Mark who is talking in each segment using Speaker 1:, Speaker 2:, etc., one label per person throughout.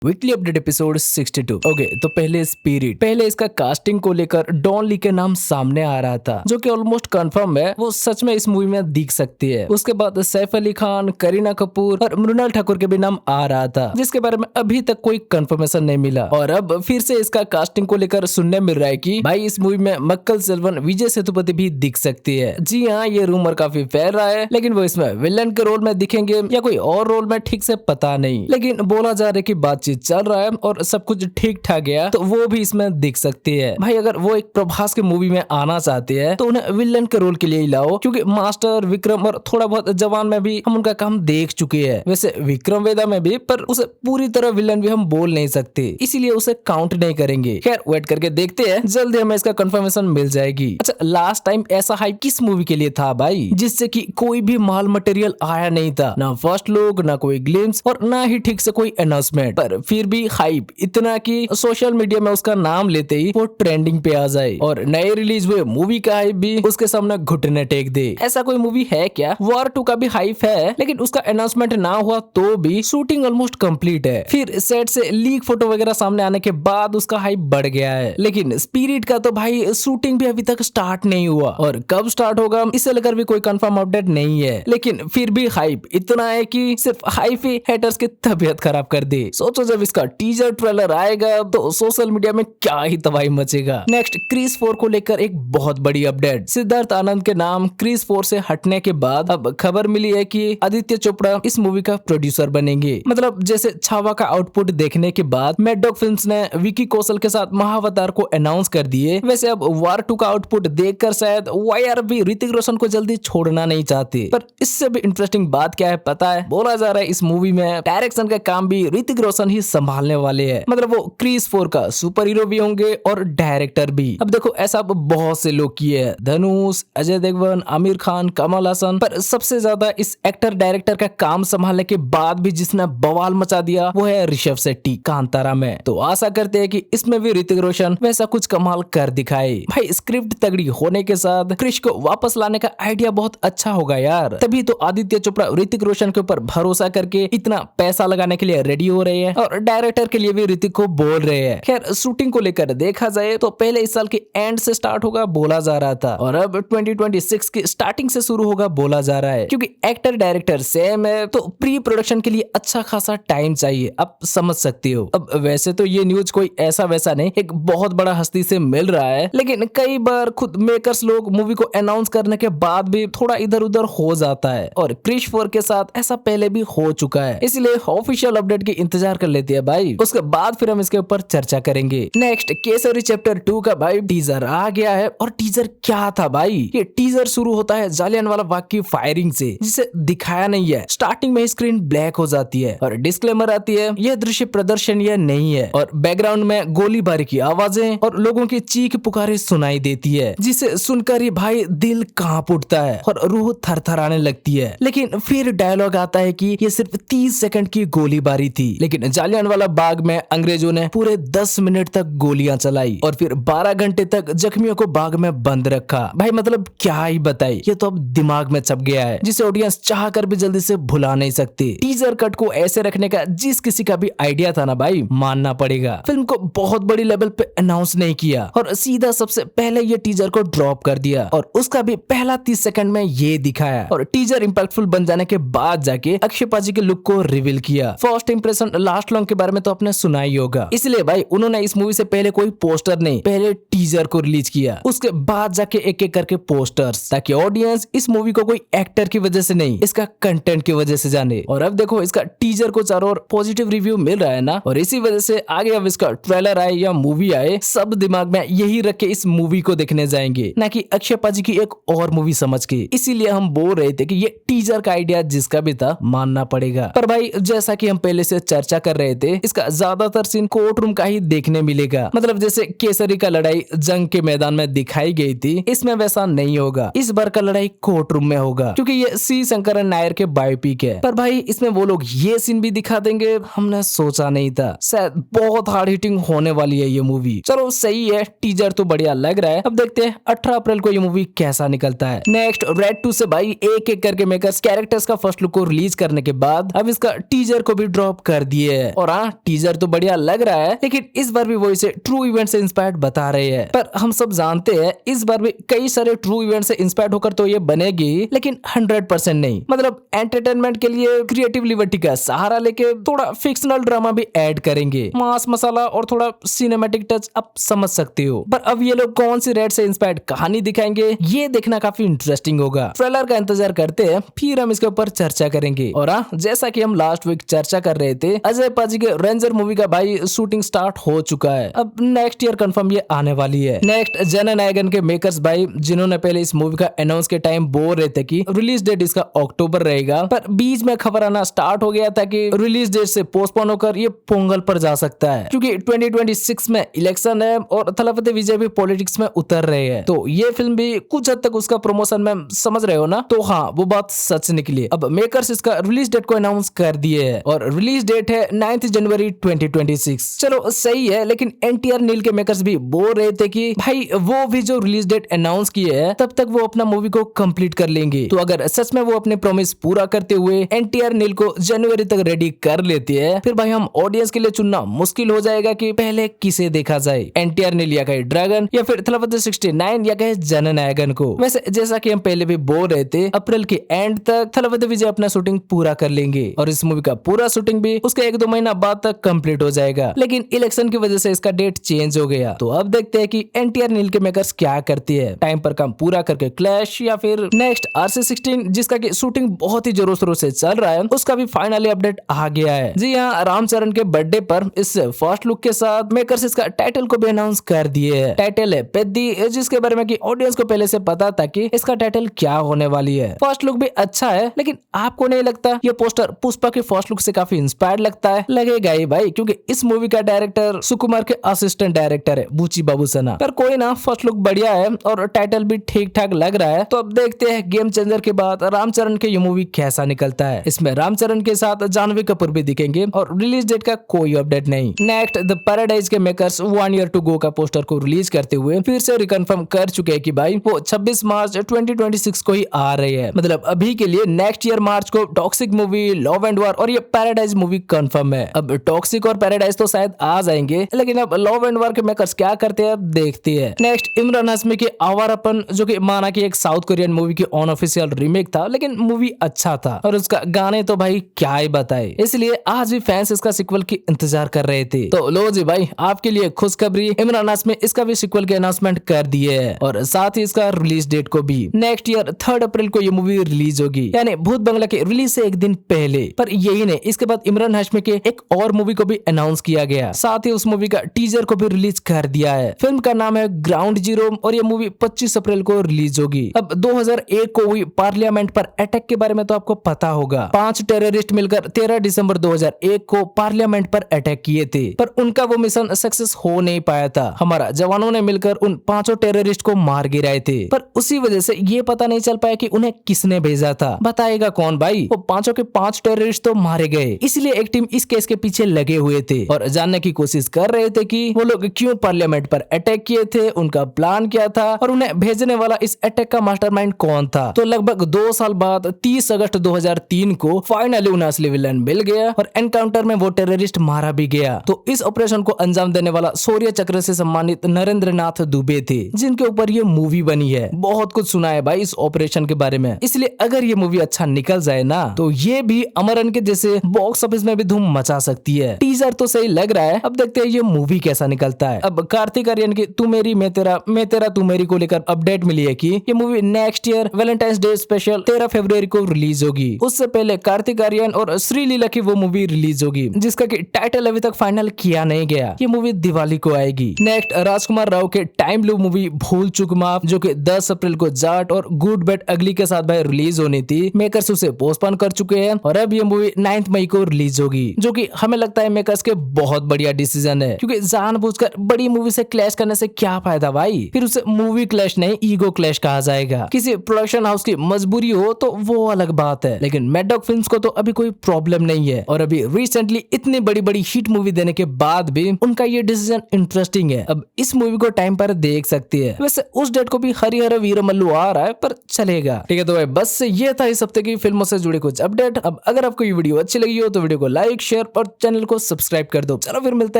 Speaker 1: Weekly update episode 62। Okay, तो पहले spirit. पहले इसका कास्टिंग को लेकर डॉन ली के नाम सामने आ रहा था, जो कि ऑलमोस्ट कंफर्म है, वो सच में इस मूवी में दिख सकती है। उसके बाद सैफ अली खान, करीना कपूर और मृणाल ठाकुर के भी नाम आ रहा था, जिसके बारे में अभी तक कोई कंफर्मेशन नहीं मिला। और अब फिर से इसका कास्टिंग को लेकर सुनने मिल रहा है कि भाई इस मूवी में मक्कल सेल्वन विजय सेतुपति भी दिख सकती है। जी हाँ, ये रूमर काफी फैल रहा है, लेकिन वो इसमें विलन के रोल में दिखेंगे या कोई और रोल में ठीक से पता नहीं। लेकिन बोला जा रहा है कि बातचीत चल रहा है और सब कुछ ठीक ठाक गया तो वो भी इसमें दिख सकती है। भाई अगर वो एक प्रभास के मूवी में आना चाहती है तो उन्हें विलन के रोल के लिए ही लाओ, क्योंकि मास्टर, विक्रम और थोड़ा बहुत जवान में भी हम उनका काम देख चुके हैं। वैसे विक्रम वेदा में भी, पर उसे पूरी तरह विलन भी हम बोल नहीं सकते, इसीलिए उसे काउंट नहीं करेंगे। खैर वेट करके देखते हैं, जल्दी हमें इसका कंफर्मेशन मिल जाएगी। अच्छा, लास्ट टाइम ऐसा हाइप किस मूवी के लिए था भाई, जिससे कि कोई भी माल मटेरियल आया नहीं था, ना फर्स्ट लुक, ना कोई ग्लिम्स और ना ही ठीक से कोई अनाउंसमेंट, पर फिर भी हाइप इतना कि सोशल मीडिया में उसका नाम लेते ही वो ट्रेंडिंग पे आ जाए और नए रिलीज हुए मूवी का हाइप भी उसके सामने घुटने टेक दे। ऐसा कोई मूवी है क्या? वॉर 2 का भी हाइप है, लेकिन उसका अनाउंसमेंट ना हुआ तो भी शूटिंग ऑलमोस्ट कंप्लीट है। फिर सेट से लीक फोटो वगैरह सामने आने के बाद उसका हाइप बढ़ गया है। लेकिन स्पिरिट का तो भाई शूटिंग भी अभी तक स्टार्ट नहीं हुआ और कब स्टार्ट होगा इसे लेकर भी कोई कंफर्म अपडेट नहीं है। लेकिन फिर भी हाइप इतना है कि सिर्फ हाइप ही हेटर्स की तबीयत खराब कर दे। सोचो जब इसका टीजर ट्रेलर आएगा तो सोशल मीडिया में क्या ही तबाही मचेगा। नेक्स्ट, क्रिस 4 को लेकर एक बहुत बड़ी अपडेट। सिद्धार्थ आनंद के नाम क्रिस 4 से हटने के बाद अब खबर मिली है कि आदित्य चोपड़ा इस मूवी का प्रोड्यूसर बनेंगे। मतलब जैसे छावा का आउटपुट देखने के बाद मैड डॉग फिल्म्स ने विकी कौशल के साथ महावतार को अनाउंस कर दिए, वैसे अब वार 2 का आउटपुट देखकर शायद वायर भी ऋतिक रोशन को जल्दी छोड़ना नहीं चाहते। पर इससे भी इंटरेस्टिंग बात क्या है पता है? बोला जा रहा है इस मूवी में डायरेक्शन का काम भी ऋतिक रोशन ही संभालने वाले हैं। मतलब वो क्रिस 4 का सुपर हीरो भी होंगे और डायरेक्टर भी। अब देखो ऐसा बहुत से लोग किए हैं, धनुष, अजय देवगन, आमिर खान, कमल हसन, पर सबसे ज्यादा इस एक्टर डायरेक्टर का काम संभालने के बाद भी जिसने बवाल मचा दिया वो है ऋषभ शेट्टी कांतारा में। तो आशा करते हैं कि इसमें भी ऋतिक रोशन वैसा कुछ कमाल कर दिखाए। भाई स्क्रिप्ट तगड़ी होने के साथ क्रिश को वापस लाने का आइडिया बहुत अच्छा होगा यार। तभी तो आदित्य चोपड़ा ऋतिक रोशन के ऊपर भरोसा करके इतना पैसा लगाने के लिए रेडी हो रहे हैं और डायरेक्टर के लिए भी ऋतिक को बोल रहे हैं। खैर शूटिंग को लेकर देखा जाए तो पहले इस साल के एंड से स्टार्ट होगा बोला जा रहा था और अब 2026 की स्टार्टिंग से शुरू होगा बोला जा रहा है। क्योंकि एक्टर डायरेक्टर सेम है तो प्री प्रोडक्शन के लिए अच्छा खासा टाइम चाहिए, आप समझ सकते हो। अब वैसे तो ये न्यूज कोई ऐसा वैसा नहीं, एक बहुत बड़ा हस्ती से मिल रहा है, लेकिन कई बार खुद मेकर्स लोग मूवी को अनाउंस करने के बाद भी थोड़ा इधर उधर हो जाता है और क्रिश 4 के साथ ऐसा पहले भी हो चुका है। इसलिए ऑफिशियल अपडेट की इंतजार कर लेते हैं भाई, उसके बाद फिर हम इसके ऊपर चर्चा करेंगे। नेक्स्ट, केसरी चैप्टर 2 का भाई टीजर आ गया है और टीजर क्या था भाई? ये टीजर शुरू होता है जालियनवाला बाग की फायरिंग से, जिसे दिखाया नहीं है। स्टार्टिंग में स्क्रीन ब्लैक हो जाती है और डिस्क्लेमर आती है यह दृश्य प्रदर्शन यह नहीं है, और बैकग्राउंड में गोलीबारी की आवाजें और लोगों की चीख पुकारे सुनाई देती है, जिसे सुनकर ही भाई दिल कांप उठता है और रूह थरथराने लगती है। लेकिन फिर डायलॉग आता है कि ये सिर्फ 30 सेकंड की गोलीबारी थी, लेकिन जालियनवाला बाग में अंग्रेजों ने पूरे 10 मिनट तक गोलियां चलाई और फिर 12 घंटे तक जख्मियों को बाग में बंद रखा। भाई मतलब क्या ही बताए, ये तो अब दिमाग में छप गया है, जिसे ऑडियंस चाह कर भी जल्दी से भुला नहीं सकते। टीजर कट को ऐसे रखने का जिस किसी का भी आइडिया था ना भाई, मानना पड़ेगा। फिल्म को बहुत बड़ी लेवल पे अनाउंस नहीं किया और सीधा सबसे पहले ये टीजर को ड्रॉप कर दिया और उसका भी पहला 30 सेकंड में ये दिखाया और टीजर इंपैक्टफुल बन जाने के बाद जाके अक्षय पाजी के लुक को रिवील किया। फर्स्ट इंप्रेशन लास्ट लॉन्ग के बारे में तो आपने सुना ही होगा, इसलिए भाई उन्होंने इस मूवी से पहले कोई पोस्टर नहीं, पहले टीजर को रिलीज किया, उसके बाद जाके एक एक करके पोस्टर्स, ताकि ऑडियंस इस मूवी को कोई एक्टर की वजह से नहीं, इसका कंटेंट की वजह से जाने। और अब देखो इसका टीजर को चारों ओर पॉजिटिव रिव्यू मिल रहा है ना, और इसी वजह से आगे अब इसका ट्रेलर आए या मूवी आए, सब दिमाग में यही रख के इस मूवी को देखने जाएंगे, ना कि अक्षय पाजी की एक और मूवी समझ के। इसीलिए हम बोल रहे थे कि ये टीजर का आइडिया जिसका भी था मानना पड़ेगा। पर भाई जैसा कि हम पहले से चर्चा कर रहे थे, इसका ज्यादातर सीन कोर्ट रूम का ही देखने मिलेगा। मतलब जैसे केसरी का लड़ाई जंग के मैदान में दिखाई गई थी, इसमें वैसा नहीं होगा। इस बार का लड़ाई कोर्ट रूम में होगा, क्योंकि ये सी शंकरन नायर के बायोपिक है। पर भाई इसमें वो लोग ये सीन भी दिखा देंगे, हमने सोचा नहीं था। शायद बहुत हार्ड हिटिंग होने वाली है ये मूवी। चलो सही है, टीजर तो बढ़िया लग रहा है। अब देखते हैं 18 अप्रैल को ये मूवी कैसा निकलता है। नेक्स्ट, रेड 2 से भाई एक एक करके मेकर्स कैरेक्टर्स का फर्स्ट लुक को रिलीज करने के बाद अब इसका टीजर को भी ड्रॉप कर दिए है। और हाँ, टीजर तो बढ़िया लग रहा है, लेकिन इस बार भी वो इसे ट्रू इवेंट से इंस्पायर्ड बता रहे हैं। पर हम सब जानते हैं इस बार भी कई सारे ट्रू इवेंट से इंस्पायर्ड होकर तो ये बनेगी, लेकिन 100% नहीं। मतलब एंटरटेनमेंट के लिए क्रिएटिव लिबर्टी का सहारा लेके थोड़ा फिक्शनल ड्रामा भी ऐड करेंगे, मास मसाला और थोड़ा सिनेमैटिक टच आप समझ सकते हो। पर अब ये लोग कौन सी रेड से इंस्पायर्ड कहानी दिखाएंगे, ये देखना काफी इंटरेस्टिंग होगा। ट्रेलर का इंतजार करते हैं, फिर हम इसके ऊपर चर्चा करेंगे। और हाँ, जैसा कि हम लास्ट वीक चर्चा कर रहे थे, अजय पाजी के रेंजर मूवी का भाई शूटिंग स्टार्ट हो चुका है। अब नेक्स्ट ईयर कंफर्म ये आने वाली है। नेक्स्ट जननायकन के मेकर्स भाई, जिन्होंने पहले इस मूवी का अनाउंस के टाइम बोल रहे थे कि रिलीज डेट इसका अक्टूबर रहेगा, पर बीच में खबर आना स्टार्ट हो गया था कि रिलीज डेट से पोस्टपोन होकर ये पोंगल पर जा सकता है, क्योंकि 2026 में इलेक्शन है और थलपति विजय भी पॉलिटिक्स में उतर रहे हैं। तो ये फिल्म भी कुछ हद तक उसका प्रमोशन में समझ रहे हो ना। तो हाँ, वो बात सच निकली। अब मेकर्स इसका रिलीज डेट को अनाउंस कर दिए है और रिलीज डेट है 9 जनवरी 2026। चलो सही है, लेकिन एनटीआर नील के मेकर्स भी बोल रहे थे कि भाई वो भी जो रिलीज डेट अनाउंस किए है तब तक वो अपना मूवी को कंप्लीट कर लेंगे। तो अगर सच में वो अपने प्रॉमिस पूरा करते हुए एनटीआर नील को जनवरी तक रेडी कर लेती है, फिर भाई हम ऑडियंस के लिए चुनना मुश्किल हो जाएगा कि पहले किसे देखा जाए, एनटीआर नील या कहे ड्रैगन या फिर थलपति 69 या कहे जननायकन को। वैसे जैसा कि हम पहले भी बोल रहे थे, अप्रैल के एंड तक थलपति विजय अपना शूटिंग पूरा कर लेंगे और इस मूवी का पूरा शूटिंग भी उसके 1-2 महीना बाद तक कंप्लीट हो जाएगा। लेकिन इलेक्शन की वजह से इसका डेट चेंज हो गया। तो अब देखते हैं कि एनटीआर नील के मेकर्स क्या करती है, टाइम पर काम पूरा करके क्लैश या फिर नेक्स्ट RC16 जिसका की शूटिंग बहुत ही जोरों शोरों से चल रहा है, उसका भी फाइनली अपडेट आ गया है। जी हाँ, रामचरण के बर्थडे पर इस फर्स्ट लुक के साथ मेकर्स इसका टाइटल को भी अनाउंस कर दिए है। टाइटल है पेद्दी, जिसके बारे में कि ऑडियंस को पहले से पता था कि इसका टाइटल क्या होने वाली है। फर्स्ट लुक भी अच्छा है, लेकिन आपको नहीं लगता ये पोस्टर पुष्पा के फर्स्ट लुक से काफी इंस्पायर्ड लगता है? लगेगा ही भाई, क्योंकि इस मूवी का डायरेक्टर सुकुमार के असिस्टेंट डायरेक्टर है बुची बाबू सना। पर कोई ना, फर्स्ट लुक बढ़िया है और टाइटल भी ठीक ठाक लग रहा है। तो अब देखते हैं गेम चेंजर के बाद रामचरण के ये मूवी कैसा निकलता है। इसमें रामचरण के साथ जानवी कपूर भी दिखेंगे और रिलीज डेट का कोई अपडेट नहीं। नेक्स्ट द पैराडाइज के मेकर्स 1 ईयर टू गो का पोस्टर को रिलीज करते हुए फिर से रिकन्फर्म कर चुके हैं कि भाई वो 26 मार्च 2026 को ही आ रही है। मतलब अभी के लिए नेक्स्ट ईयर मार्च को toxic movie, love and war और ये पैराडाइज मूवी कंफर्म है। अब टॉक्सिक और पैराडाइज तो शायद आ जाएंगे, लेकिन अब लव एंड वॉर के मेकर्स क्या करते हैं देखते हैं। नेक्स्ट इमरान हाशमी के आवारापन, जो कि माना कि एक साउथ कोरियन मूवी की अनऑफिशियल रीमेक था, लेकिन मूवी अच्छा था और उसका गाने तो भाई क्या ही बताए। इसलिए आज भी फैंस इसका सीक्वल की इंतजार कर रहे थे। तो लो जी भाई, आपके लिए खुशखबरी, इमरान हाशमी इसका भी सीक्वल के अनाउंसमेंट कर दिए है और साथ ही इसका रिलीज डेट को भी नेक्स्ट ईयर 3 अप्रैल को ये मूवी रिलीज होगी, यानी भूत बंगला के रिलीज से एक दिन पहले। पर यही नहीं, इसके बाद इमरान हाशमी के एक और मूवी को भी अनाउंस किया गया, साथ ही उस मूवी का टीजर को भी रिलीज कर दिया है। फिल्म का नाम है ग्राउंड जीरो और ये मूवी 25 अप्रैल को रिलीज होगी। अब 2001 को हुई पार्लियामेंट पर अटैक के बारे में तो आपको पता होगा। 5 टेररिस्ट मिलकर 13 दिसंबर 2001 को पार्लियामेंट पर अटैक किए थे, पर उनका वो मिशन सक्सेस हो नहीं पाया था। हमारा जवानों ने मिलकर उन 5 टेररिस्ट को मार गिराए थे, पर उसी वजह से ये पता नहीं चल पाया कि उन्हें किसने भेजा था। बताएगा कौन भाई? वो 5 के 5 टेररिस्ट तो मारे गए, इसलिए एक टीम इस केस के पीछे लगे हुए थे और जानने की कोशिश कर रहे थे कि वो लोग क्यों पार्लियामेंट पर अटैक किए थे, उनका प्लान क्या था और उन्हें भेजने वाला इस अटैक का मास्टरमाइंड कौन था। तो लगभग 2 साल बाद 30 अगस्त 2003 को फाइनली उन्हें असली विलन मिल गया और एनकाउंटर में वो टेररिस्ट मारा भी गया। तो इस ऑपरेशन को अंजाम देने वाला शौर्य चक्र से सम्मानित नरेंद्र नाथ दुबे थे, जिनके ऊपर ये मूवी बनी है। बहुत कुछ सुना है भाई इस ऑपरेशन के बारे में, इसलिए अगर ये मूवी अच्छा निकल जाए ना, तो ये भी अमरन के जैसे बॉक्स ऑफिस में भी धूम मचा सकती है। टीजर तो सही लग रहा है, अब देखते हैं ये मूवी कैसा निकलता है। अब कार्तिक आर्यन की तू मेरी मैं तेरा तू मेरी को लेकर अपडेट मिली है कि ये movie next year Valentine's day special 13 फरवरी को रिलीज होगी। उससे पहले कार्तिक आर्यन और श्रीलीला की वो मूवी रिलीज होगी, जिसका कि टाइटल अभी तक फाइनल किया नहीं गया। ये मूवी दिवाली को आएगी। नेक्स्ट राजकुमार राव के टाइम लूप मूवी भूल चूक माफ, जो कि 10 अप्रैल को जाट और गुड बैड अगली के साथ भाई रिलीज होनी थी, मेकर्स उसे पोस्टपोन कर चुके हैं और अब ये मूवी 9 मई को रिलीज होगी, जो कि हमें लगता है मेकर्स के बहुत बढ़िया डिसीजन है, क्योंकि जानबूझकर बड़ी मूवी से क्लैश करने से क्या फायदा भाई? फिर उसे मूवी क्लैश नहीं ईगो क्लैश कहा जाएगा। किसी प्रोडक्शन हाउस की मजबूरी हो तो वो अलग बात है, लेकिन मैडॉक फिल्म्स को तो अभी कोई प्रॉब्लम नहीं है और अभी रिसेंटली इतनी बड़ी बड़ी हिट मूवी देने के बाद भी उनका ये डिसीजन इंटरेस्टिंग है। अब इस मूवी को टाइम पर देख सकती है। वैसे उस डेट को भी हरिहर वीरमल्लू आ रहा है, पर चलेगा। ठीक है, तो भाई बस ये था इस हफ्ते की फिल्मों से जुड़े कुछ अपडेट। अब अगर आपको ये वीडियो अच्छी लगी हो तो वीडियो को लाइक शेयर शेयर और चैनल को सब्सक्राइब कर दो। चलो फिर मिलते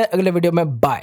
Speaker 1: हैं अगले वीडियो में, बाय।